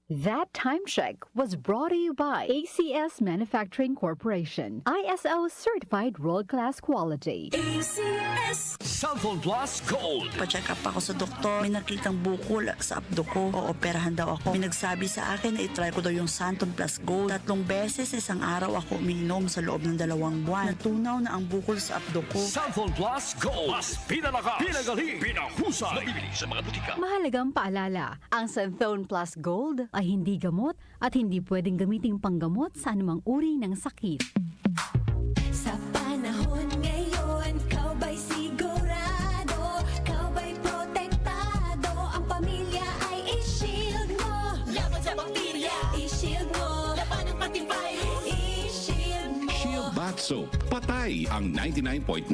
That time check was brought to you by ACS Manufacturing Corporation, ISO certified world-class quality. ACS Cellphone Plus Gold. Pa-check up ako sa doktor. May nakitang bukol sa abdo ko. Ooperahan daw ako. May nagsabi sa akin na itry ko daw yung Santon Plus Gold. 3 beses isang araw ako umiinom sa loob ng 2 buwan. Natunaw na ang bukol sa abdo ko. Cellphone Plus Gold. Mas pinalakas, pinagaling, pinahusay. Nabibili sa mga butika. Mahalagang paalala, ang Santhone Plus Gold ay hindi gamot at hindi pwedeng gamiting panggamot sa anumang uri ng sakit. Sa panahon ngayon, kau ba'y sigurado? Kau ba'y protektado? Ang pamilya ay i-shield mo. Laban sa bakterya, i-shield mo. Laban ng pati virus, i-shield mo. Shield Bath Soap. Patay ang 99.9%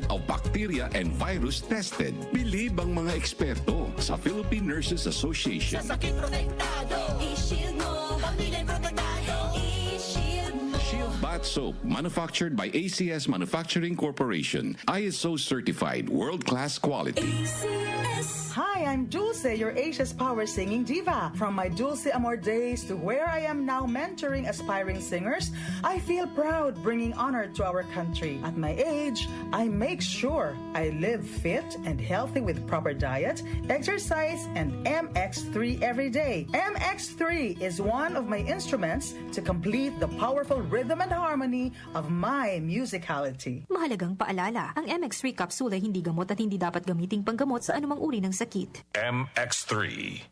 of bacteria and virus tested. Bilib ang mga eksperto sa Philippine Nurses Association. Sa sakit protektado, i-shield mo. Pamilya protektado, i-shield mo. Shield Bath Soap, manufactured by ACS Manufacturing Corporation. ISO certified, world-class quality. ACS. Hi, I'm Dulce, your Asia's Power Singing Diva. From my Dulce Amor days to where I am now mentoring aspiring singers, I feel proud bringing honor to our country. At my age, I make sure I live fit and healthy with proper diet, exercise, and MX3 every day. MX3 is one of my instruments to complete the powerful rhythm and harmony of my musicality. Mahalagang paalala, ang MX3 capsule ay hindi gamot at hindi dapat gamiting panggamot sa anumang uri ng sakit. MX3.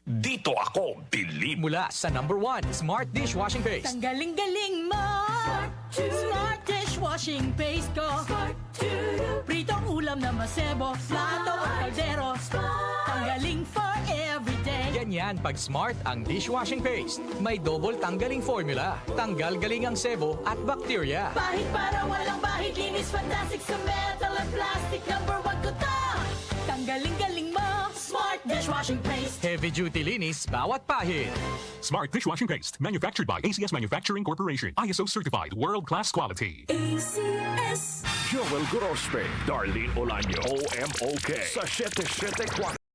Dito ako bilib. Mula sa #1 Smart Dishwashing Paste. Tanggaling-galing mo. Smart dishwashing paste ko. Pritong ulam na masebo, plato at kaldero. Tanggaling for everyday. Ganyan pag Smart ang dishwashing paste. May double tanggaling formula. Tanggal galing ang sebo at bacteria. Bahid para walang bahid, linis fantastic sa metal at plastic. #1 ko to. Tanggaling-galing mo. Smart dishwashing paste. Heavy duty linis bawat pahid. Smart Dishwashing Paste, manufactured by ACS Manufacturing Corporation. ISO certified, world-class quality. ACS. Joel Grospe, Darlene Olaño, OMOK. Sa 774.